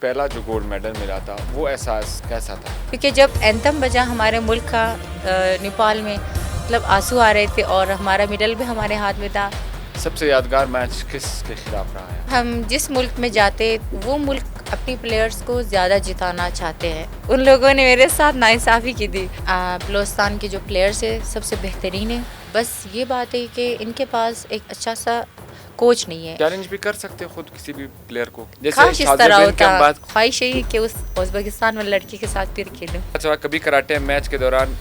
پہلا جو gold medal ملا تھا وہ احساس کیسا تھا؟ کیونکہ جب اینتھم بجا ہمارے ملک کا نیپال میں مطلب آنسو آ رہے تھے اور ہمارا میڈل بھی ہمارے ہاتھ میں تھا. سب سے یادگار میچ کس کے خلاف رہا ہے؟ ہم جس ملک میں جاتے وہ ملک اپنی پلیئرز کو زیادہ جتانا چاہتے ہیں. ان لوگوں نے میرے ساتھ ناانصافی کی تھی. بلوچستان کے جو پلیئرز ہیں سب سے بہترین ہیں. بس یہ بات ہے کہ ان کے پاس ایک اچھا سا کوچ نہیں ہے. چیلنج بھی کر سکتے خود کسی بھی پلیئر کو، کاش اس طرح ہوتا. خواہش یہی کہ اس ازبکستان میں لڑکی کے ساتھ پھر کھیلوں. اچھا، کبھی کراٹے میچ کے دوران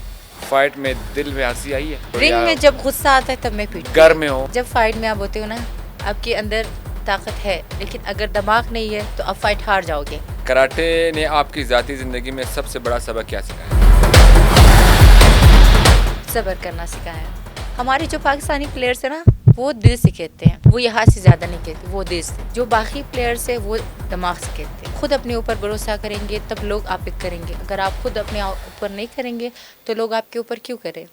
فائٹ میں دل میں ہنسی آئی ہے؟ رنگ میں جب غصہ آتا ہے تب میں پیٹتی ہوں. گھر میں ہو جب فائٹ میں آپ ہوتے ہو نا، آپ کے اندر طاقت ہے، لیکن اگر دماغ نہیں ہے تو آپ فائٹ ہار جاؤ گے. کراٹے نے آپ کی ذاتی زندگی میں سب سے بڑا سبق کیا سکھایا؟ صبر کرنا سکھایا. ہمارے جو پاکستانی پلیئرس ہیں نا وہ دل سے کھیلتے ہیں. وہ یہاں سے زیادہ نہیں کھیلتے، وہ دل سے. جو باقی پلیئرس ہیں وہ دماغ سے کھیلتے ہیں. خود اپنے اوپر بھروسہ کریں گے تب لوگ آپ پہ کریں گے. اگر آپ خود اپنے اوپر نہیں کریں گے تو لوگ آپ کے اوپر کیوں کریں؟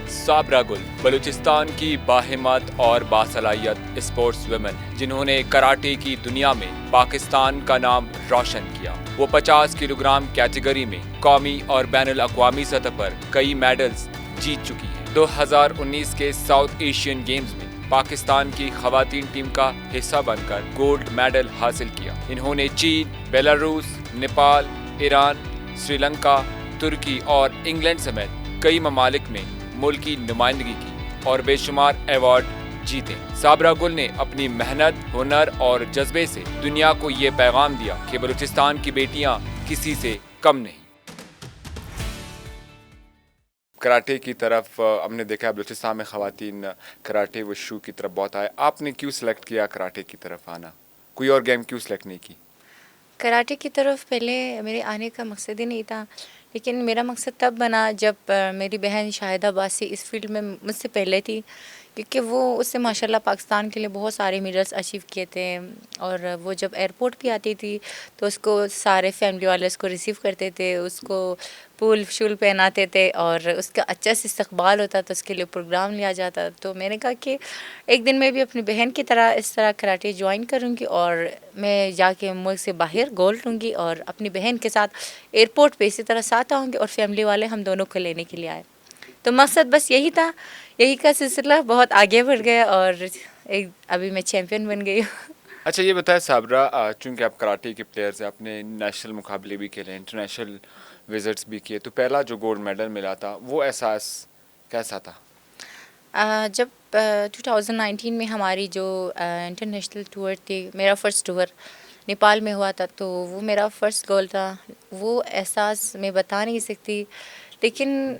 صابرہ گل بلوچستان کی باہمت اور باصلاحیت اسپورٹس ویمن جنہوں نے کراٹے کی دنیا میں پاکستان کا نام روشن کیا. وہ 50 کلو گرام کیٹیگری میں قومی اور بین الاقوامی سطح پر کئی میڈلز جیت چکی ہیں. 2019 کے ساؤتھ ایشین گیمز میں پاکستان کی خواتین ٹیم کا حصہ بن کر گولڈ میڈل حاصل کیا. انہوں نے چین، بیلاروس، نیپال، ایران، سری لنکا، ترکی اور انگلینڈ سمیت کئی ممالک میں ملک کی نمائندگی کی اور بے شمار ایوارڈ جیتے. صابرہ گل نے اپنی محنت، ہنر اور جذبے سے دنیا کو یہ پیغام دیا کہ بلوچستان کی بیٹیاں کسی سے کم نہیں. کراٹے کی طرف ہم نے دیکھا بلوچستان میں خواتین کراٹے وشو کی طرف بہت آئے. آپ نے کیوں سلیکٹ کیا کراٹے کی طرف آنا؟ کوئی اور گیم کیوں سلیکٹ نہیں کی؟ کراٹے کی طرف پہلے میرے آنے کا مقصد ہی نہیں تھا، لیکن میرا مقصد تب بنا جب میری بہن شاہدہ باسی اس فیلڈ میں مجھ سے پہلے تھی، کیونکہ وہ اس سے ماشاء اللہ پاکستان کے لیے بہت سارے میڈلس اچیو کیے تھے. اور وہ جب ایئرپورٹ بھی آتی تھی تو اس کو سارے فیملی والے اس کو ریسیو کرتے تھے، اس کو پھول شول پہناتے تھے اور اس کا اچھا سے استقبال ہوتا تھا. اس کے لیے پروگرام لیا جاتا. تو میں نے کہا کہ ایک دن میں بھی اپنی بہن کی طرح اس طرح کراٹے جوائن کروں گی اور میں جا کے ملک سے باہر گولڈ لوں گی اور اپنی بہن کے ساتھ ایئرپورٹ پہ اسی طرح ساتھ آؤں گی اور فیملی والے ہم دونوں کو لینے کے لیے آئے. تو مقصد بس یہی تھا. یہی کا سلسلہ بہت آگے بڑھ گیا اور ابھی میں چیمپئن بن گئی ہوں. اچھا یہ بتائیں صابرہ، چونکہ آپ کراٹے کے پلیئرز ہیں، آپ نے نیشنل مقابلے بھی کھیلے، انٹرنیشنل وزٹس بھی کیے، تو پہلا جو گولڈ میڈل ملا تھا وہ احساس کیسا تھا؟ جب 2019 میں ہماری جو انٹرنیشنل ٹور تھی، میرا فرسٹ ٹور نیپال میں ہوا تھا، تو وہ میرا فرسٹ گول تھا. وہ احساس میں بتا نہیں سکتی، لیکن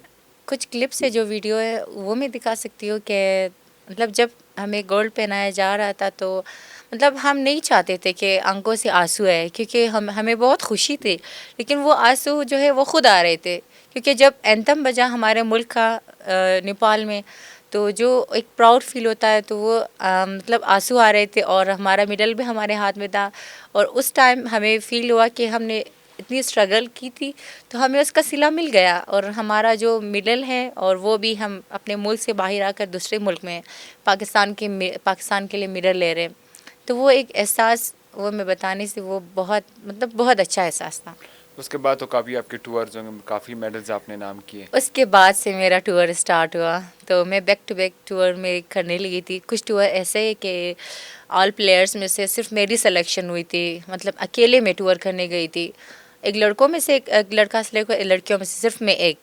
کچھ کلپس ہے جو ویڈیو ہے وہ میں دکھا سکتی ہوں کہ مطلب جب ہمیں گولڈ پہنایا جا رہا تھا تو مطلب ہم نہیں چاہتے تھے کہ آنکھوں سے آنسو ہے، کیونکہ ہمیں بہت خوشی تھی، لیکن وہ آنسو جو ہے وہ خود آ رہے تھے. کیونکہ جب اینتھم بجا ہمارے ملک کا نیپال میں تو جو ایک پراؤڈ فیل ہوتا ہے تو وہ مطلب آنسو آ رہے تھے اور ہمارا میڈل بھی ہمارے ہاتھ میں تھا. اور اس ٹائم ہمیں فیل ہوا کہ ہم نے اتنی اسٹرگل کی تھی تو ہمیں اس کا صلہ مل گیا اور ہمارا جو میڈل ہے اور وہ بھی ہم اپنے ملک سے باہر آ کر دوسرے ملک میں پاکستان کے لیے میڈل لے رہے ہیں. تو وہ ایک احساس وہ میں بتانے سے وہ بہت اچھا احساس تھا. اس کے بعد تو کافی آپ کے ٹورز ہوں گے، کافی میڈلز آپ نے نام کیے. اس کے بعد سے میرا ٹور اسٹارٹ ہوا تو میں بیک ٹو بیک ٹور میں کرنے لگی تھی. کچھ ٹور ایسے کہ آل پلیئرس میں سے صرف میری سلیکشن ہوئی تھی، مطلب اکیلے میں ٹور کرنے گئی تھی. ایک لڑکوں میں سے ایک لڑکا سلیکٹ ہوا، لڑکیوں میں سے صرف میں ایک.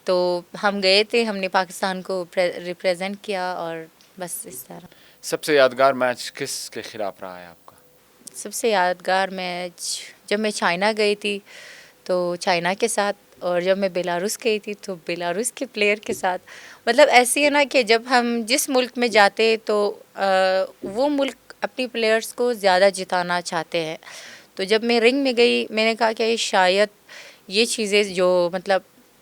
تو ہم گئے تھے، ہم نے پاکستان کو ریپریزنٹ کیا اور بس اس طرح. سب سے یادگار میچ کس کے خلاف رہا ہے آپ کا؟ سب سے یادگار میچ جب میں چائنا گئی تھی تو چائنا کے ساتھ، اور جب میں بیلاروس گئی تھی تو بیلاروس کے پلیئر کے ساتھ. مطلب ایسی ہے نا کہ جب ہم جس ملک میں جاتے تو وہ ملک اپنی پلیئرس کو زیادہ جتانا چاہتے ہیں. تو جب میں رنگ میں گئی میں نے کہا کہ شاید یہ چیزیں جو مطلب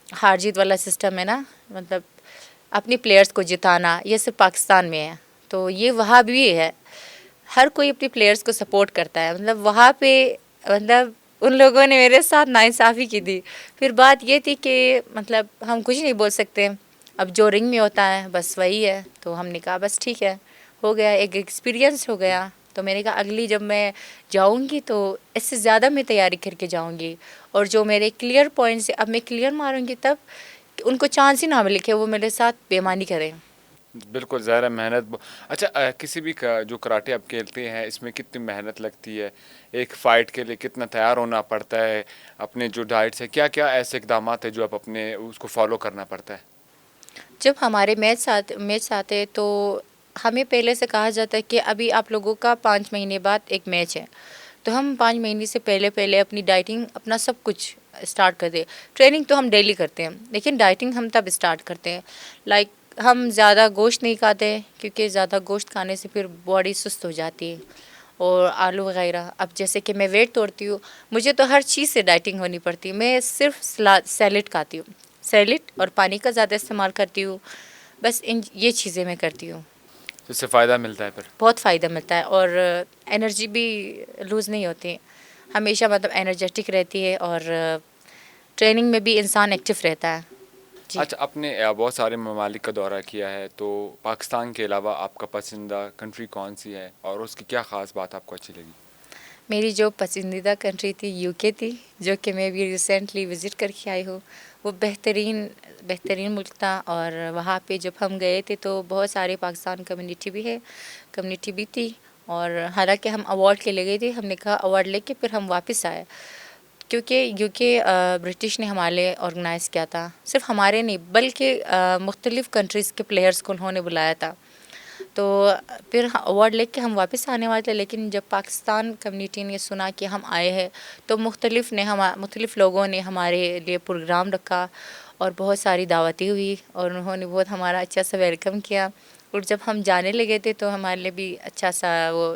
ہار جیت والا سسٹم ہے نا، مطلب اپنی پلیئرس کو جتانا، یہ صرف پاکستان میں ہے. تو یہ وہاں بھی ہے، ہر کوئی اپنی پلیئرس کو سپورٹ کرتا ہے. مطلب وہاں پہ مطلب ان لوگوں نے میرے ساتھ ناانصافی کی تھی. پھر بات یہ تھی کہ مطلب ہم کچھ نہیں بول سکتے، اب جو رنگ میں ہوتا ہے بس وہی ہے. تو ہم نے کہا بس ٹھیک ہے، ہو گیا، ایک ایکسپیرینس ہو گیا. تو میں نے کہا اگلی جب میں جاؤں گی تو اس سے زیادہ میں تیاری کر کے جاؤں گی، اور جو میرے کلیئر پوائنٹس اب میں کلیئر ماروں گی تب ان کو چانس ہی نہ ملے کہ وہ میرے ساتھ بےایمانی کریں۔ بالکل ظاہر ہے محنت اچھا کسی بھی جو کراٹے آپ کھیلتے ہیں اس میں کتنی محنت لگتی ہے، ایک فائٹ کے لیے کتنا تیار ہونا پڑتا ہے، اپنے جو ڈائٹس ہے کیا کیا ایسے اقدامات ہیں جو آپ اپنے اس کو فالو کرنا پڑتا ہے؟ جب ہمارے میچ آتے تو ہمیں پہلے سے کہا جاتا ہے کہ ابھی آپ لوگوں کا 5 مہینے بعد ایک میچ ہے، تو ہم 5 مہینے سے پہلے اپنی ڈائٹنگ اپنا سب کچھ اسٹارٹ کر دیں۔ ٹریننگ تو ہم ڈیلی کرتے ہیں لیکن ڈائٹنگ ہم تب اسٹارٹ کرتے ہیں، لائک ہم زیادہ گوشت نہیں کھاتے کیونکہ زیادہ گوشت کھانے سے پھر باڈی سست ہو جاتی ہے، اور آلو وغیرہ۔ اب جیسے کہ میں ویٹ توڑتی ہوں، مجھے تو ہر چیز سے ڈائٹنگ ہونی پڑتی ہے، میں صرف سیلڈ کھاتی ہوں، سیلڈ اور پانی کا زیادہ استعمال کرتی ہوں، بس یہ چیزیں میں کرتی ہوں۔ تو اس سے فائدہ ملتا ہے پھر؟ بہت فائدہ ملتا ہے، اور انرجی بھی لوز نہیں ہوتی، ہمیشہ مطلب انرجیٹک رہتی ہے، اور ٹریننگ میں بھی انسان ایکٹیو رہتا ہے۔ جی، اچھا آپ نے بہت سارے ممالک کا دورہ کیا ہے، تو پاکستان کے علاوہ آپ کا پسندیدہ کنٹری کون سی ہے اور اس کی کیا خاص بات آپ کو اچھی لگی؟ میری جو پسندیدہ کنٹری تھی یو کے تھی، جو کہ میں بھی ریسنٹلی وزٹ کر کے آئی ہوں۔ وہ بہترین ملک تھا، اور وہاں پہ جب ہم گئے تھے تو بہت سارے پاکستان کمیونٹی بھی تھی، اور حالانکہ ہم ایوارڈ کے لے گئے تھے، ہم نے کہا ایوارڈ لے کے پھر ہم واپس آئے، کیونکہ یو کے برٹش نے ہمارے لیے آرگنائز کیا تھا، صرف ہمارے نہیں بلکہ مختلف کنٹریز کے پلیئرز کو انہوں نے بلایا تھا۔ تو پھر ایوارڈ لے کے ہم واپس آنے والے تھے، لیکن جب پاکستان کمیونٹی نے سنا کہ ہم آئے ہیں تو مختلف لوگوں نے ہمارے لیے پروگرام رکھا، اور بہت ساری دعوتیں ہوئی، اور انہوں نے بہت ہمارا اچھا سا ویلکم کیا، اور جب ہم جانے لگے تھے تو ہمارے لیے بھی اچھا سا وہ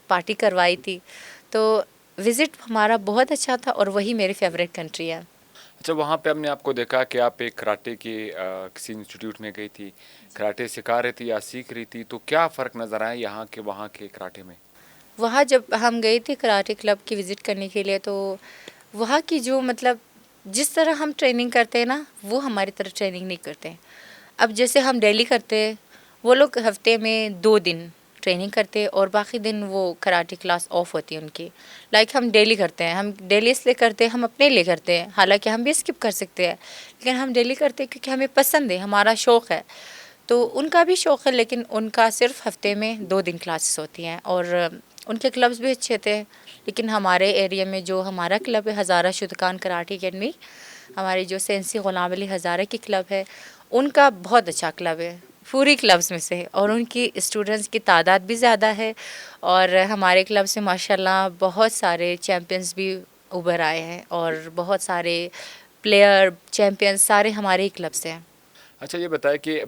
پارٹی کروائی تھی۔ تو وزٹ ہمارا بہت اچھا تھا، اور وہی میری فیوریٹ کنٹری ہے۔ اچھا وہاں پہ ہم نے آپ کو دیکھا کہ آپ ایک کراٹے کی کسی انسٹیٹیوٹ میں گئی تھی، کراٹے سکھا رہی تھی یا سیکھ رہی تھی، تو کیا فرق نظر آیا یہاں کے وہاں کے کراٹے میں؟ وہاں جب ہم گئے تھے کراٹے کلب کی وزٹ کرنے کے لیے، تو وہاں کی جو مطلب جس طرح ہم ٹریننگ کرتے ہیں نا، وہ ہماری طرح ٹریننگ نہیں کرتے۔ اب جیسے ہم ڈیلی کرتے، وہ لوگ ہفتے میں 2 دن ٹریننگ کرتے، اور باقی دن وہ کراٹے کلاس آف ہوتی ہے ان کی، لائک ہم ڈیلی کرتے ہیں، ہم ڈیلی اس لیے کرتے ہیں، ہم اپنے لیے کرتے ہیں، حالانکہ ہم بھی اسکپ کر سکتے ہیں، لیکن ہم ڈیلی کرتے ہیں کیونکہ ہمیں پسند ہے، ہمارا شوق ہے۔ تو ان کا بھی شوق ہے، لیکن ان کا صرف ہفتے میں 2 دن کلاسز ہوتی ہیں، اور ان کے کلبز بھی اچھے تھے، لیکن ہمارے ایریا میں جو ہمارا کلب ہے ہزارہ شدکان کراٹے اکیڈمی، ہماری جو سینسی غلام علی ہزارہ کی کلب ہے، ان کا بہت اچھا کلب ہے پوری کلبز میں سے، اور ان کی اسٹوڈنٹس کی تعداد بھی زیادہ ہے، اور ہمارے کلب سے ماشاءاللہ بہت سارے چیمپئنز بھی ابھر آئے ہیں، اور بہت سارے پلیئر چیمپئنز سارے ہمارے ہی کلب سے ہیں۔ اچھا یہ بتائیں کہ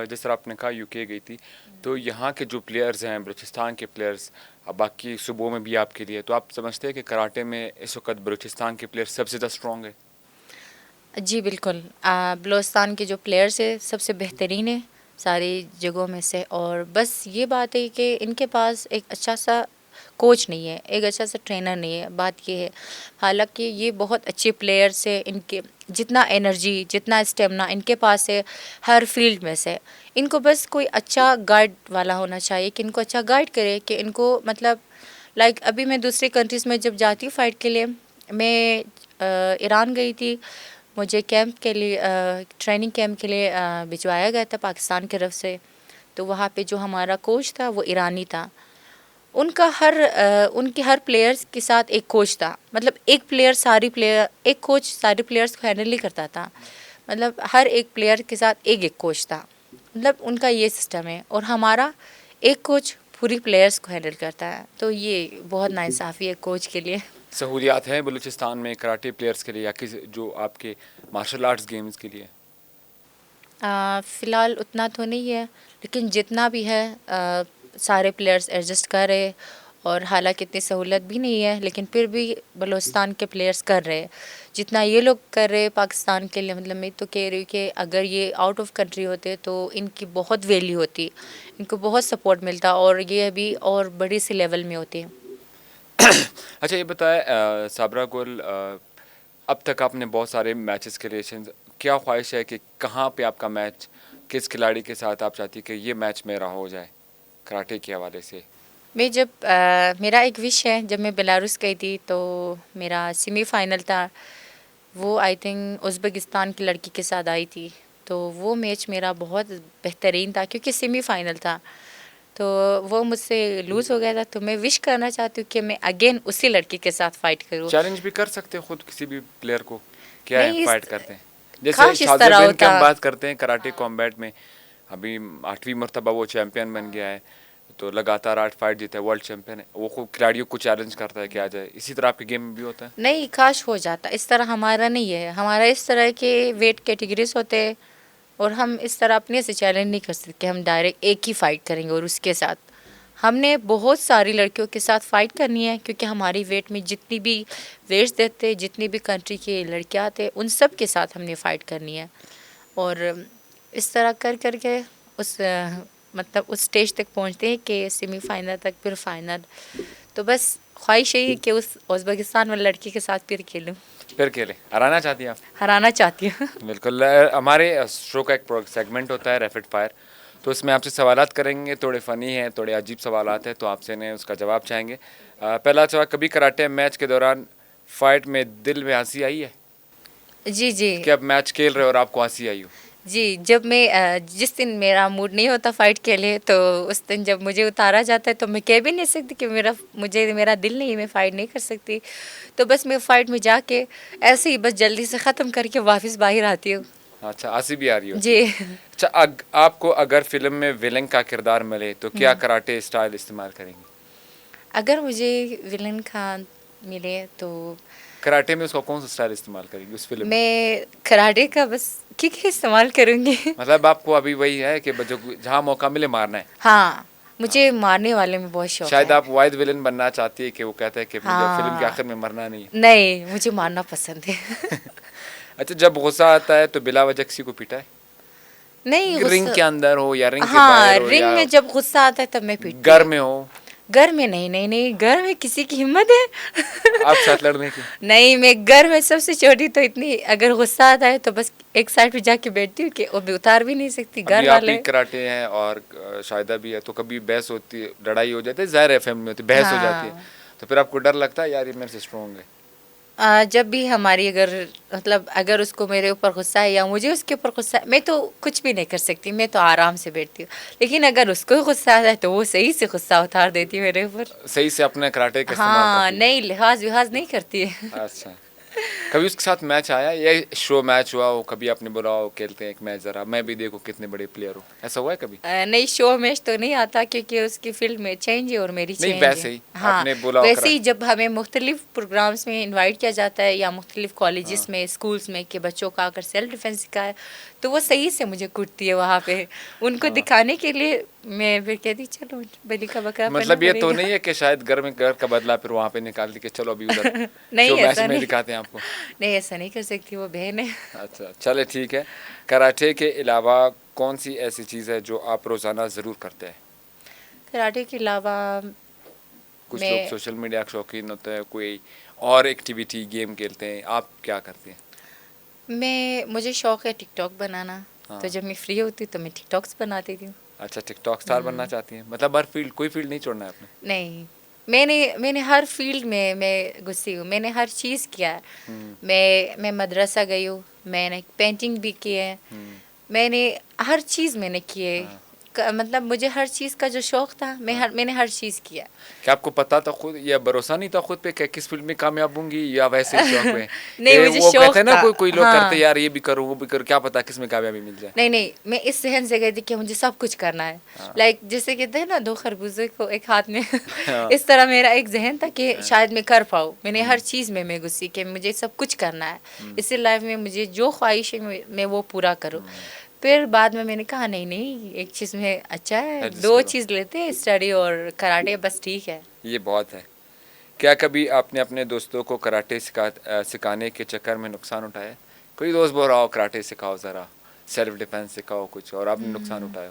جس طرح آپ نے کہا یو کے گئی تھی، تو یہاں کے جو پلیئرز ہیں بلوچستان کے پلیئرز، باقی صوبوں میں بھی آپ کے لیے، تو آپ سمجھتے ہیں کہ کراٹے میں اس وقت بلوچستان کے پلیئر سب سے زیادہ اسٹرانگ ہے؟ جی بالکل، بلوچستان کے جو پلیئرس ہیں سب سے بہترین ہیں ساری جگہوں میں سے، اور بس یہ بات ہے کہ ان کے پاس ایک اچھا سا کوچ نہیں ہے، ایک اچھا سا ٹرینر نہیں ہے، بات یہ ہے۔ حالانکہ یہ بہت اچھے پلیئرس ہیں، ان کے جتنا انرجی جتنا اسٹیمنا ان کے پاس ہے ہر فیلڈ میں سے، ان کو بس کوئی اچھا گائیڈ والا ہونا چاہیے کہ ان کو اچھا گائیڈ کرے، کہ ان کو مطلب لائک ابھی میں دوسری کنٹریز میں جب جاتی ہوں فائٹ کے لیے، میں ایران گئی تھی، مجھے کیمپ کے لیے ٹریننگ کیمپ کے لیے بھجوایا گیا تھا پاکستان کی طرف سے، تو وہاں پہ جو ہمارا کوچ تھا وہ ایرانی تھا، ان کے ہر پلیئرز کے ساتھ ایک کوچ تھا، مطلب ایک کوچ سارے پلیئرز کو ہینڈل نہیں کرتا تھا، مطلب ہر ایک پلیئر کے ساتھ ایک کوچ تھا، مطلب ان کا یہ سسٹم ہے، اور ہمارا ایک کوچ پوری پلیئرز کو ہینڈل کرتا ہے، تو یہ بہت ناانصافی ہے کوچ کے لیے۔ سہولیات ہیں بلوچستان میں کراٹے پلیئرز کے لیے یا جو آپ کے مارشل آرٹس گیمز کے لیے؟ فی الحال اتنا تو نہیں ہے، لیکن جتنا بھی ہے سارے پلیئرز ایڈجسٹ کر رہے، اور حالانکہ اتنی سہولت بھی نہیں ہے، لیکن پھر بھی بلوچستان کے پلیئرز کر رہے جتنا یہ لوگ کر رہے پاکستان کے لیے، مطلب میں تو کہہ رہی ہوں کہ اگر یہ آؤٹ آف کنٹری ہوتے تو ان کی بہت ویلیو ہوتی، ان کو بہت سپورٹ ملتا، اور یہ ابھی اور بڑی سی لیول میں ہوتے ہیں۔ اچھا یہ بتائیں صابرہ گل، اب تک آپ نے بہت سارے میچز کے لیے، کیا خواہش ہے کہ کہاں پہ آپ کا میچ، کس کھلاڑی کے ساتھ آپ چاہتی کہ یہ میچ میرا ہو جائے کراٹے کے حوالے سے؟ میں جب میرا ایک وش ہے، جب میں بیلاروس گئی تھی تو میرا سیمی فائنل تھا، وہ آئی تھنک ازبکستان کی لڑکی کے ساتھ آئی تھی، تو وہ میچ میرا بہت بہترین تھا کیونکہ سیمی فائنل تھا، تو وہ مجھ سے لوز ہو گیا تھا، تو میں وش کرنا چاہتی ہوں کہ میں اگین اسی لڑکی کے ساتھ فائٹ کروں. چیلنج بھی کر سکتے ہیں خود کسی بھی پلیئر کو، کیا ہے نہیں فائٹ کرتے ہیں. جیسے کاش اس طرح شاذبین کی ہم ہوتا. بات کرتے ہیں کراٹے کامبیٹ میں، ابھی 8ویں مرتبہ وہ چیمپئن بن گیا ہے، تو لگاتار 8 فائٹ جیتا ہے، ورلڈ چیمپئن ہے. وہ خود کھلاڑیوں کو چیلنج کرتا ہے کہ آ جائے. اسی طرح آپ کے گیم میں بھی ہوتا ہے. نہیں کاش ہو جاتا، اس طرح ہمارا نہیں ہے، ہمارا اس طرح کے ویٹ کیٹیگریز ہوتے ہیں اور ہم اس طرح اپنے سے چیلنج نہیں کر سکتے کہ ہم ڈائریکٹ ایک ہی فائٹ کریں گے اور اس کے ساتھ. ہم نے بہت ساری لڑکیوں کے ساتھ فائٹ کرنی ہے کیونکہ ہماری ویٹ میں جتنی بھی ویٹس دیتے، جتنی بھی کنٹری کی لڑکیاں آتے، ان سب کے ساتھ ہم نے فائٹ کرنی ہے. اور اس طرح کر کر کے اس مطلب اس اسٹیج تک پہنچتے ہیں کہ سیمی فائنل تک، پھر فائنل. تو بس خواہش یہی ہے کہ اس ازبکستان والی لڑکی کے ساتھ پھر کھیلوں. پھر کھیلے ہرانا چاہتی ہیں آپ؟ ہرانا چاہتی ہوں. بالکل. ہمارے شو کا ایک سیگمنٹ ہوتا ہے ریپڈ فائر، تو اس میں آپ سے سوالات کریں گے، تھوڑے فنی ہیں، تھوڑے عجیب سوالات ہیں، تو آپ سے نے اس کا جواب چاہیں گے. پہلا سوال، کبھی کراٹے میچ کے دوران فائٹ میں دل میں ہنسی آئی ہے؟ جی جی کہ اب میچ کھیل رہے اور آپ کو ہنسی آئی ہو؟ جی، جب میں جس دن میرا موڈ نہیں ہوتا فائٹ کے لیے، تو اس دن جب مجھے اتارا جاتا ہے تو میں کہہ بھی نہیں سکتی کہ میرا دل نہیں ہے، میں فائٹ نہیں کر سکتی. تو بس میں فائٹ میں جا کے ایسے ہی بس جلدی سے ختم کر کے واپس باہر آتی ہوں. اچھا، ہنسی بھی آ رہی ہوتی جی. ہے. اچھا، آپ کو اگر فلم میں ویلن کا کردار ملے تو کیا کراٹے اسٹائل استعمال کریں گے؟ اگر مجھے ولن خان ملے تو کراٹے میں اس کا کون سا اسٹائل استعمال کریں گے اس فلم میں؟ میں کراٹے کا بس کک استعمال کروں گی. مطلب آپ کو ابھی وہی ہے کہ جہاں موقع ملے مارنا ہے. ہاں، مجھے مارنے والے میں بہت شوق شاید ہے. آپ واحد ولن بننا چاہتی ہے کہ وہ کہتا ہے کہ مجھے فلم کے ہاں، آخر میں مرنا نہیں ہے. نہیں مجھے مارنا پسند ہے. اچھا، جب غصہ آتا ہے تو بلا وجہ کسی کو پیٹا ہے؟ نہیں رنگ غصہ، کے اندر ہو یا رنگ کے ہاں باہر ہو رنگ یا میں جب غصہ آتا ہے تب میں پیٹتی گھر ہوں. میں ہو؟ گھر میں نہیں نہیں نہیں، گھر میں کسی کی ہمت ہے آپ ساتھ لڑنے کی؟ نہیں، میں گھر میں سب سے چھوٹی، تو اتنی اگر غصہ آتا ہے تو بس ایک سائڈ پہ جا کے بیٹھتی ہوں کہ وہ بھی اتار بھی نہیں سکتی گھر ابھی آپ بھی والے. کراٹے ہیں اور شاہدہ بھی ہے، تو کبھی بحث ہوتی ہے، لڑائی ہو جاتی ہے، ظاہر ہے فیملی میں ہوتی ہے، بحث ہو جاتی ہے، ہاں، تو پھر آپ کو ڈر لگتا ہے یار یہ میرے سے اسٹرانگ ہے؟ جب بھی ہماری اگر اس کو میرے اوپر غصہ ہے یا مجھے اس کے اوپر غصہ ہے، میں تو کچھ بھی نہیں کر سکتی، میں تو آرام سے بیٹھتی ہوں. لیکن اگر اس کو غصہ آتا ہے تو وہ صحیح سے غصہ اتار دیتی ہے میرے اوپر. صحیح سے اپنے کراٹے کا استعمال ہاں، کرتی ہے؟ نہیں لحاظ وحاظ نہیں کرتی ہے. اچھا، کبھی اس کے ساتھ میچ آیا یا شو میچ ہوا ہو، کبھی آپ نے بولا ہو کھیلتے ہیں ایک میچ ذرا میں بھی دیکھوں کتنے بڑے پلیئر ہو، ایسا ہوا ہے کبھی؟ نہیں، شو میچ تو نہیں آتا کیونکہ اس کی فیلڈ میں چینج ہے اور میری نہیں چینج ہے. ویسے ہی آپ ہاں، نے بولا ہو ویسے ہی جب ہمیں مختلف پروگرامس میں انوائٹ کیا جاتا ہے یا مختلف کالجز میں، اسکولس میں، کہ بچوں کا اگر سیلف ڈیفینس سکھائے تو وہ صحیح سے مجھے کوٹتی ہے وہاں پہ. ان کو دکھانے کے لیے میں پھر کہتی چلو بلی کا بکرا پڑنا مطلب یہ پڑے تو گا. نہیں ہے کہ شاید گھر میں گھر کا بدلہ پھر وہاں پہ نکالتی کہ چلو ابھی ادھر شو نہیں میچ ایسا میں نہیں، دکھاتے ہیں آپ کو؟ نہیں ایسا نہیں کر سکتی، وہ بہن ہے. اچھا چلے ٹھیک ہے. کراٹے کے علاوہ کون سی ایسی چیز ہے جو آپ روزانہ ضرور کرتے ہیں؟ کراٹے کے علاوہ کچھ لوگ میں سوشل میڈیا کے شوقین ہوتے ہیں، کوئی اور ایکٹیویٹی گیم کھیلتے ہیں، آپ کیا کرتے ہیں؟ مجھے شوق ہے ٹک ٹاک بنانا، تو جب میں فری ہوتی ہوں تو میں ٹک ٹاکس بناتی تھی. اچھا، ٹک ٹاک اسٹار بننا چاہتی ہیں؟ مطلب ہر فیلڈ، کوئی فیلڈ نہیں چھوڑنا ہے آپ نے؟ نہیں، میں نے ہر فیلڈ میں گھسی ہوں، میں نے ہر چیز کیا ہے. میں مدرسہ گئی ہوں، میں نے پینٹنگ بھی کی ہے، میں نے ہر چیز میں نے کی ہے. مطلب مجھے ہر چیز کا جو شوق تھا میں نے ہر چیز کیا. کیا آپ کو پتا تھا خود یا بھروسہ نہیں تھا خود پہ کہ کس فیلڈ میں کامیاب ہوں گی، یا ویسے ہی شوق میں؟ نہیں، مجھے وہ کہتے شوق ہیں نا تھا. کوئی لوگ کرتے ہاں، یار یہ بھی کرو وہ بھی کرو، کیا پتا کس میں کامیابی مل جائے. نہیں، میں اس ذہن سے گئی تھی کہ مجھے سب کچھ کرنا ہے. لائک جیسے کہتے ہیں نا 2 خربوزے کو ایک ہاتھ میں، اس طرح میرا ایک ذہن تھا کہ شاید میں کر پاؤں. میں نے ہر چیز میں گھسی کہ مجھے سب کچھ کرنا ہے اس لائف میں، مجھے جو خواہش ہے میں وہ پورا کروں. پھر بعد میں نے کہا نہیں ایک چیز میں اچھا ہے، 2 چیز لیتے ہیں، اسٹڈی اور کراٹے، بس ٹھیک ہے. یہ بہت ہے. کیا کبھی آپ نے اپنے دوستوں کو کراٹے سکھانے کے چکر میں نقصان اٹھایا؟ کوئی دوست بول رہا ہو کراٹے سکھاؤ ذرا، سیلف ڈیفینس سکھاؤ کچھ، اور آپ نے نقصان اٹھایا؟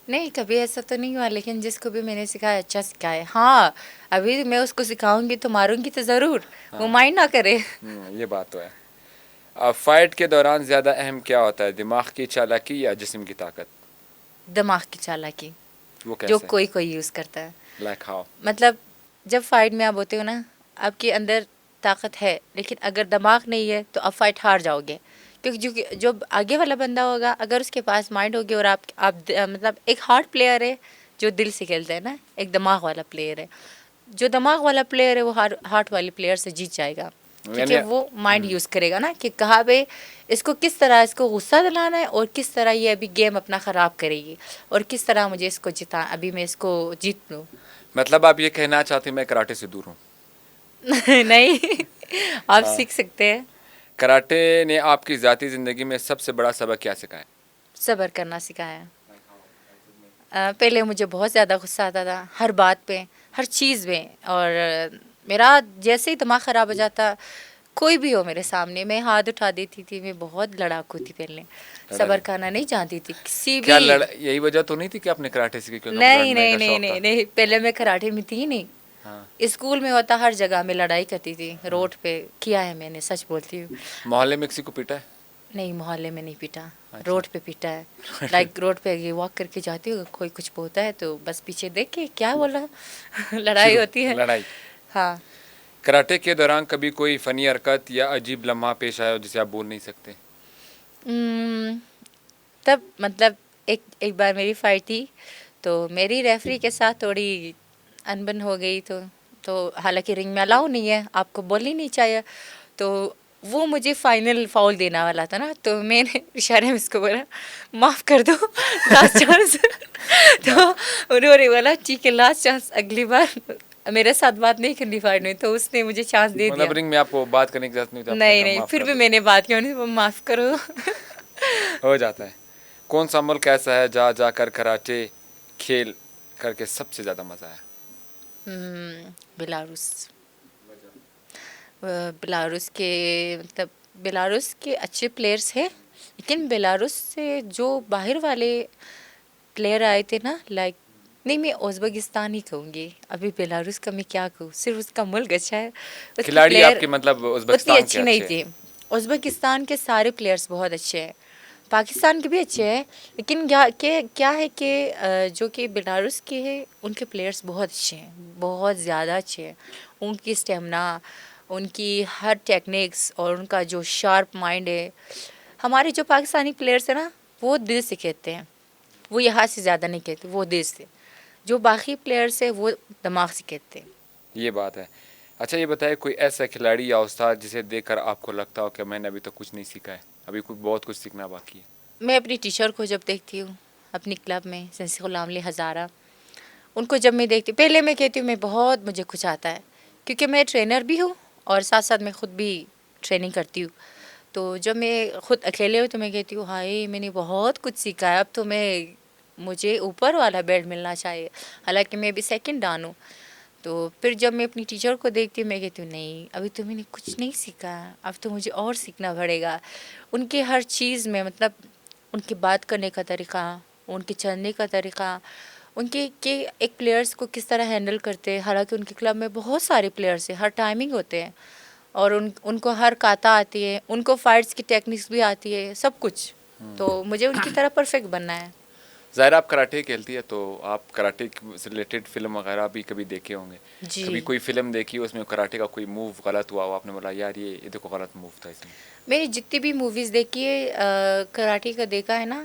نہیں، کبھی ایسا تو نہیں ہوا، لیکن جس کو بھی میں نے سکھایا اچھا سکھایا. ہاں، ابھی میں اس کو سکھاؤں گی تو ماروں گی تو ضرور، وہ مائنڈ نہ کرے. یہ بات تو ہے. فائٹ کے دوران زیادہ اہم کیا ہوتا ہے، دماغ کی چالاکی یا جسم کی طاقت؟ دماغ کی چالاکی، وہ جو کیسے؟ کوئی یوز کرتا ہے. Like how? مطلب جب فائٹ میں آپ ہوتے ہو نا, آپ کے اندر طاقت ہے, لیکن اگر دماغ نہیں ہے تو آپ فائٹ ہار جاؤ گے. کیونکہ جو آگے والا بندہ ہوگا, اگر اس کے پاس مائنڈ ہوگی اور آپ مطلب ایک ہارٹ پلیئر ہے جو دل سے کھیلتا ہے نا, ایک دماغ والا پلیئر ہے. جو دماغ والا پلیئر ہے وہ ہارٹ والے پلیئر سے جیت جائے گا, کیونکہ وہ مائنڈ یوز کرے گا نا کہ کہاں پہ اس کو کس طرح اس کو غصہ دلانا ہے, اور کس طرح یہ ابھی گیم اپنا خراب کرے گی, اور کس طرح مجھے اس کو ابھی میں اس کو جیت لوں. مطلب آپ یہ کہنا چاہتے ہیں میں کراٹے سے دور ہوں؟ نہیں, آپ سیکھ سکتے ہیں. کراٹے نے آپ کی ذاتی زندگی میں سب سے بڑا سبق کیا سکھایا؟ صبر کرنا سکھایا. پہلے مجھے بہت زیادہ غصہ آتا تھا ہر بات پہ, ہر چیز میں, اور میرا جیسے ہی دماغ خراب ہو جاتا, کوئی بھی ہو میرے سامنے, میں ہاتھ اٹھا دیتی تھی. میں بہت لڑاکو تھی پہلے, صبر کرنا نہیں جانتی تھی کسی بھی. یہی وجہ تو نہیں تھی کہ آپ نے کراٹے سیکھی؟ نہیں نہیں نہیں نہیں نہیں, پہلے میں کراٹے میں تھی نہیں. اسکول میں ہوتا, ہر جگہ میں لڑائی کرتی تھی, روڈ پہ کیا ہے میں نے, سچ بولتی ہوں. محلے میں کسی کو پیٹا ہے؟ نہیں, محلے میں نہیں پیٹا, روڈ پہ پیٹا ہے. لائک روڈ پہ واک کر کے جاتی ہوں, کوئی کچھ بولتا ہے تو بس پیچھے دیکھ کے کیا بول رہا, لڑائی ہوتی ہے. لڑائی. ہاں. کراٹے کے دوران کبھی کوئی فنی حرکت یا عجیب لمحہ پیش آیا جسے آپ بول نہیں سکتے؟ تب مطلب ایک بار میری فائٹ تھی, تو میری ریفری کے ساتھ تھوڑی انبن ہو گئی. تو حالانکہ رنگ میں الاؤ نہیں ہے, آپ کو بولنی نہیں چاہیے. تو وہ مجھے فائنل فاؤل دینا والا تھا نا, تو میں نے اشارے میں اس کو بولا معاف کر دو, لاسٹ چانس. تو انہوں نے بولا ٹھیک ہے لاسٹ چانس, اگلی بار میرے ساتھ بات نہیں کرنی فائٹ میں. تو اس نے مجھے چانس دے دیا. مطلب رنگ میں آپ کو بات کرنے کی ضرورت نہیں ہوتی؟ نہیں, پھر بھی میں نے بات کی, انہوں نے معاف کرو. ہو جاتا ہے. کون سا ملک ایسا ہے جہاں جا کر کراٹے کھیل کر کے سب سے زیادہ مزہ آیا؟ بیلاروس. بیلاروس کے مطلب بیلاروس کے اچھے پلیئرس ہیں, لیکن بیلاروس سے جو باہر والے پلیئر آئے تھے نا, لائک نہیں, میں ازبکستان ہی کہوں گی. ابھی بیلاروس کا میں کیا کہوں, صرف اس کا ملک اچھا ہے, اس کے کھلاڑی آپ پلیئر کے مطلب اتنی ازبکستان کے اچھی نہیں تھی. ازبکستان کے سارے پلیئرس بہت اچھے ہیں, پاکستان کے بھی اچھے ہیں, لیکن کیا ہے کہ جو کہ بیلاروس کے ہیں ان کے پلیئرس بہت اچھے ہیں, بہت زیادہ اچھے ہیں. ان کی اسٹیمنا, ان کی ہر ٹیکنکس, اور ان کا جو شارپ مائنڈ ہے. ہمارے جو پاکستانی پلیئرس ہیں نا, وہ دل سے کھیلتے ہیں, وہ یہاں سے زیادہ نہیں کھیلتے, وہ دل سے. جو باقی پلیئرس ہیں وہ دماغ سے کھیلتے ہیں. یہ بات ہے. اچھا یہ بتائیں, کوئی ایسا کھلاڑی یا استاد جسے دیکھ کر آپ کو لگتا ہو کہ میں نے ابھی تک کچھ نہیں سیکھا ہے, ابھی بہت کچھ سیکھنا باقی ہے؟ میں اپنی ٹیچر کو جب دیکھتی ہوں اپنی کلب میں, سینسی غلام علی ہزارہ, ان کو جب میں دیکھتی ہوں, پہلے میں کہتی ہوں میں بہت مجھے کچھ آتا ہے, کیونکہ میں ٹرینر بھی ہوں اور ساتھ ساتھ میں خود بھی ٹریننگ کرتی ہوں. تو جب میں خود اکیلے ہوں تو میں کہتی ہوں ہائے میں نے بہت کچھ سیکھا ہے, اب تو مجھے اوپر والا بیلٹ ملنا چاہیے, حالانکہ میں ابھی سیکنڈ ڈان ہوں. تو پھر جب میں اپنی ٹیچر کو دیکھتی ہوں میں کہتی ہوں نہیں, ابھی تو میں نے کچھ نہیں سیکھا, اب تو مجھے اور سیکھنا پڑے گا. ان کے ہر چیز میں, مطلب ان کی بات کرنے کا طریقہ, ان کے چلنے کا طریقہ, ان کے کہ ایک پلیئرس کو کس طرح ہینڈل کرتے ہیں. حالانکہ ان کے کلب میں بہت سارے پلیئرس ہیں, ہر ٹائمنگ ہوتے ہیں, اور ان کو ہر کاتا آتی ہے, ان کو فائٹس کی ٹیکنکس بھی آتی ہے, سب کچھ. تو مجھے ان کی طرح پرفیکٹ بننا ہے. ظاہر آپ کراٹے کھیلتی ہے تو آپ کراٹے سے ریلیٹڈ فلم وغیرہ بھی کبھی دیکھے ہوں گے. جی, کبھی کوئی فلم دیکھی اس میں کراٹے کا کوئی موو غلط ہوا ہو, آپ نے بولا یار یہ دیکھو غلط موو تھا اس میں؟ میں نے جتنی بھی موویز دیکھی ہے کراٹے کا دیکھا ہے نا,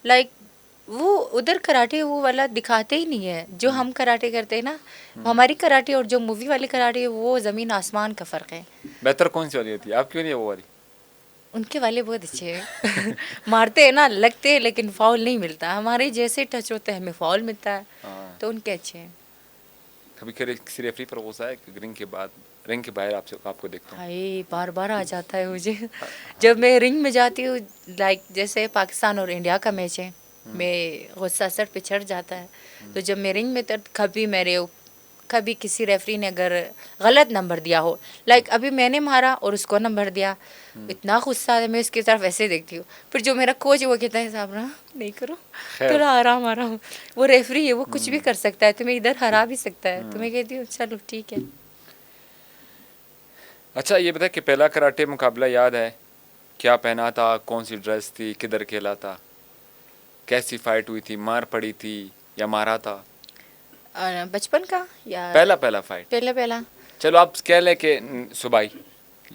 لائک وہ ادھر کراٹے وہ والا دکھاتے ہی نہیں ہے جو ہم کراٹے کرتے ہیں نا. ہماری کراٹے اور جو مووی والی کراٹے, وہ زمین آسمان کا فرق ہے. بہتر کون سی والی ہوتی ہے, آپ کیوں نہیں ہے وہ والی؟ ان کے والے بہت اچھے ہیں, مارتے ہیں نا, لگتے ہیں, لیکن فاؤل نہیں ملتا. ہمارے جیسے ٹچ ہوتا ہے ہمیں فاؤل ملتا ہے, تو ان کے اچھے ہیں. کبھی کسی ریفری پر غصہ ہے کہ رنگ کے بعد رنگ کے باہر آپ کو دیکھتا ہوں؟ ہائی بار بار آ جاتا ہے مجھے جب میں رنگ میں جاتی ہوں. لائک جیسے پاکستان اور انڈیا کا میچ ہے, میں غصہ سر پہ چڑھ جاتا ہے. تو جب میں رنگ میں کبھی کسی ریفری نے اگر غلط نمبر دیا ہو, لائک ابھی میں نے مارا اور اس کو نمبر دیا, اتنا غصہ ہے, میں اس کی طرف ایسے دیکھتی ہوں. پھر جو میرا کوچ وہ کہتا ہے صاحب نا نہیں کرو, تھوڑا آرام, وہ ریفری ہے, وہ کچھ بھی کر سکتا ہے, تمہیں ادھر ہرا بھی سکتا ہے. تو میں کہتی ہوں چلو ٹھیک ہے. اچھا یہ بتا کہ پہلا کراٹے مقابلہ یاد ہے, کیا پہنا تھا, کون سی ڈریس تھی, کدھر کھیلا تھا, کیسی فائٹ ہوئی تھی, مار پڑی تھی یا مارا تھا؟ بچپن کا یا پہلا فائٹ؟ پہلا چلو آپ کہہ لیں کہ صوبائی.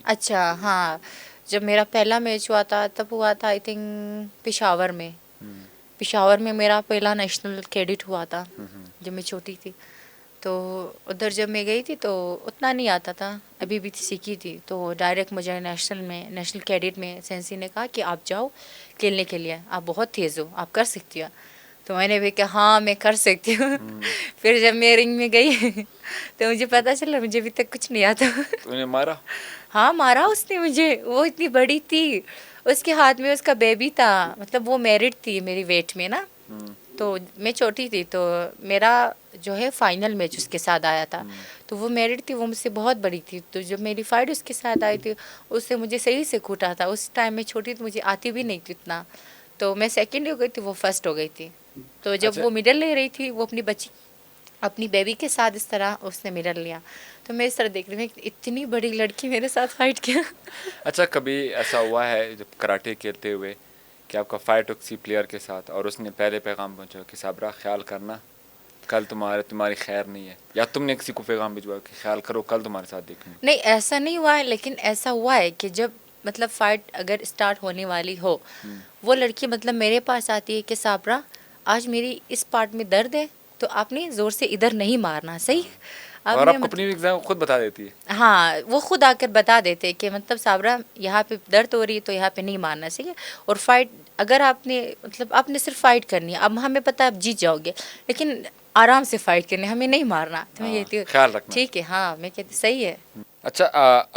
اچھا ہاں، جب میرا پہلا میچ ہوا تھا تب ہوا تھا آئی تھنک پشاور میں میرا پہلا نیشنل کیڈٹ ہوا تھا جب میں چھوٹی تھی. تو ادھر جب میں گئی تھی تو اتنا نہیں آتا تھا، ابھی بھی سیکھی تھی. تو ڈائریکٹ مجھے نیشنل کیڈٹ میں سینسی نے کہا کہ آپ جاؤ کھیلنے کے لیے، آپ بہت تیز ہو، آپ کر سکتی ہو. تو میں نے بھی کہا ہاں میں کر سکتی ہوں. پھر جب میں رنگ میں گئی تو مجھے پتا چلا مجھے ابھی تک کچھ نہیں آتا. تو انہیں مارا؟ ہاں مارا اس نے مجھے، وہ اتنی بڑی تھی، اس کے ہاتھ میں اس کا بیبی تھا، مطلب وہ میرڈ تھی میری ویٹ میں نا، تو میں چھوٹی تھی. تو میرا جو ہے فائنل میچ اس کے ساتھ آیا تھا، تو وہ میرڈ تھی، وہ مجھ سے بہت بڑی تھی. تو جب میری فائٹ اس کے ساتھ آئی تھی اس سے مجھے صحیح سے کوٹا تھا. اس ٹائم میں چھوٹی تھی، مجھے آتی بھی نہیں تھی اتنا. تو میں سیکنڈ ہو گئی تھی، وہ فرسٹ ہو گئی تھی. تو جب اچھا. وہ میڈل لے رہی تھی، وہ اپنی بیبی کے ساتھ اس طرح اس نے میڈل لیا. تو میں اس طرح دیکھ رہی ہوں اتنی بڑی لڑکی میرے ساتھ فائٹ کیا. اچھا کبھی ایسا ہوا ہے جب کراٹے کھیلتے ہوئے کہ آپ کا فائٹ ہو کسی پلیئر کے ساتھ اور اس نے پہلے پیغام پہنچا کہ صابرہ خیال کرنا کل تمہاری خیر نہیں ہے، یا تم نے کسی کو پیغام بھجوایا کہ خیال کرو کل تمہارے ساتھ دیکھیں گے؟ نہیں ایسا نہیں ہوا ہے، لیکن ایسا ہوا ہے کہ جب مطلب فائٹ اگر اسٹارٹ ہونے والی ہو، وہ لڑکی مطلب میرے پاس آتی ہے کہ صابرہ آج میری اس پارٹ میں درد ہے تو آپ نے زور سے ادھر نہیں مارنا، صحیح. اور آپ کو اپنی ایگزام خود بتا دیتی ہے؟ ہاں وہ خود آ کر بتا دیتے کہ مطلب صابرہ یہاں پہ درد ہو رہی ہے تو یہاں پہ نہیں مارنا، صحیح ہے. اور فائٹ اگر آپ نے مطلب آپ نے صرف فائٹ کرنی ہے، اب ہمیں پتہ ہے آپ جیت جاؤ گے، لیکن آرام سے فائٹ کرنی ہے، ہمیں نہیں مارنا. تو میں کہتی ہوں خیال رکھنا. ٹھیک ہے، ہاں میں کہتی صحیح ہے. اچھا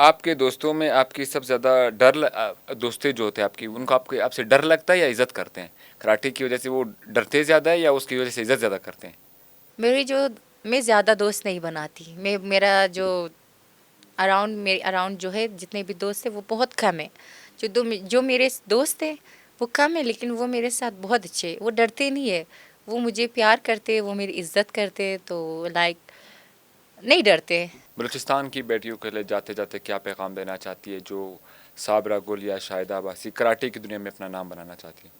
آپ کے دوستوں میں آپ کی سب سے زیادہ دوستے جو ہوتے ہیں آپ کی، ان کو آپ سے ڈر لگتا ہے یا عزت کرتے ہیں؟ کراٹے کی وجہ سے وہ ڈرتے زیادہ ہے یا اس کی وجہ سے عزت زیادہ کرتے ہیں؟ میں زیادہ دوست نہیں بناتی. میرا میرے اراؤنڈ جو ہے جتنے بھی دوست ہیں وہ بہت کم ہیں. جو میرے دوست ہیں وہ کم ہیں، لیکن وہ میرے ساتھ بہت اچھے، وہ ڈرتے نہیں ہے، وہ مجھے پیار کرتے، وہ میری عزت کرتے، تو لائک نہیں ڈرتے. بلوچستان کی بیٹیوں کے لیے جاتے جاتے کیا پیغام دینا چاہتی ہے جو صابرہ گل یا شاہدہ عباسی کراٹے کی دنیا میں اپنا نام بنانا چاہتی ہے؟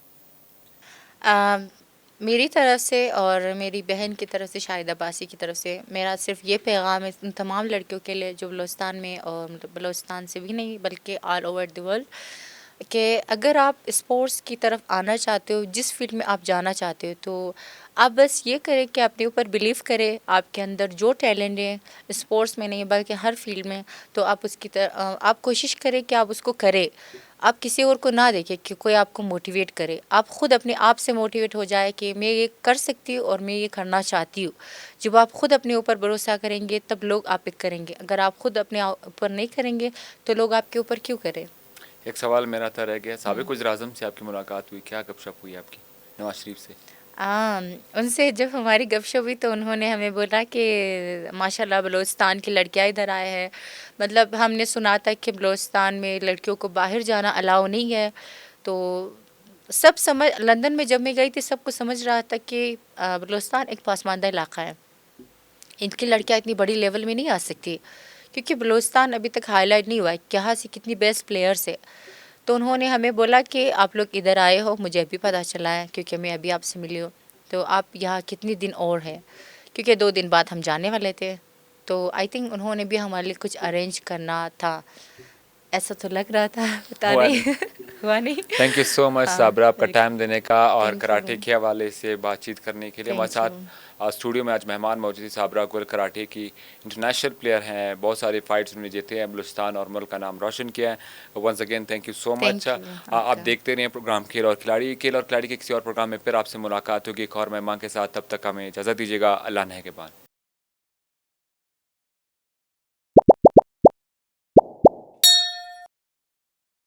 میری طرف سے اور میری بہن کی طرف سے، شاہدہ عباسی کی طرف سے، میرا صرف یہ پیغام ہے ان تمام لڑکیوں کے لیے جو بلوچستان میں، اور بلوچستان سے بھی نہیں بلکہ آل اوور دی ورلڈ، کہ اگر آپ اسپورٹس کی طرف آنا چاہتے ہو، جس فیلڈ میں آپ جانا چاہتے ہو، تو آپ بس یہ کریں کہ اپنے اوپر بلیو کریں. آپ کے اندر جو ٹیلنٹ ہے اسپورٹس میں نہیں بلکہ ہر فیلڈ میں، تو آپ اس کی آپ کوشش کریں کہ آپ اس کو کریں. آپ کسی اور کو نہ دیکھیں کہ کوئی آپ کو موٹیویٹ کرے، آپ خود اپنے آپ سے موٹیویٹ ہو جائے کہ میں یہ کر سکتی ہوں اور میں یہ کرنا چاہتی ہوں. جب آپ خود اپنے اوپر بھروسہ کریں گے تب لوگ آپ پہ کریں گے. اگر آپ خود اپنے اوپر نہیں کریں گے تو لوگ آپ کے اوپر کیوں کریں؟ ایک سوال میرا تھا رہ گیا، سابق وزیر اعظم سے آپ کی ملاقات ہوئی، کیا گپ شپ ہوئی آپ کی نواز شریف سے؟ ان سے جب ہماری گپ شپ ہوئی تو انہوں نے ہمیں بولا کہ ماشاء اللہ بلوچستان کی لڑکیاں ادھر آئے ہیں. مطلب ہم نے سنا تھا کہ بلوچستان میں لڑکیوں کو باہر جانا الاؤ نہیں ہے. تو لندن میں جب میں گئی تھی سب کو سمجھ رہا تھا کہ بلوچستان ایک پسماندہ علاقہ ہے، ان کی لڑکیاں اتنی بڑی لیول میں نہیں آ سکتی، کیونکہ بلوچستان ابھی تک ہائی لائٹ نہیں ہوا ہے کہ یہاں سے کتنی بیسٹ پلیئرس ہے. تو انہوں نے ہمیں بولا کہ آپ لوگ ادھر آئے ہو، مجھے ابھی پتہ چلا ہے کیونکہ میں ابھی آپ سے ملی ہوں، تو آپ یہاں کتنی دن اور ہیں، کیونکہ 2 دن بعد ہم جانے والے تھے. تو آئی تھنک انہوں نے بھی ہمارے لیے کچھ ارینج کرنا تھا، ایسا تو لگ رہا تھا، پتہ نہیں ہوا نہیں. تھینک یو سو مچ صابرہ آپ کا ٹائم دینے کا اور کراٹے کے حوالے سے بات چیت کرنے کے لیے. ہمارے ساتھ اسٹوڈیو میں آج مہمان موجود تھی صابرہ گل، کراٹے کی انٹرنیشنل پلیئر ہیں، بہت سارے فائٹس انہوں نے جیتے ہیں، بلوچستان اور ملک کا نام روشن کیا ہے. Once again thank you so much. آپ دیکھتے رہیں پروگرام کھیل اور کھلاڑی کے کسی اور پروگرام میں پھر آپ سے ملاقات ہوگی ایک اور مہمان کے ساتھ. تب تک ہمیں اجازت دیجیے گا. اللہ نگہبان.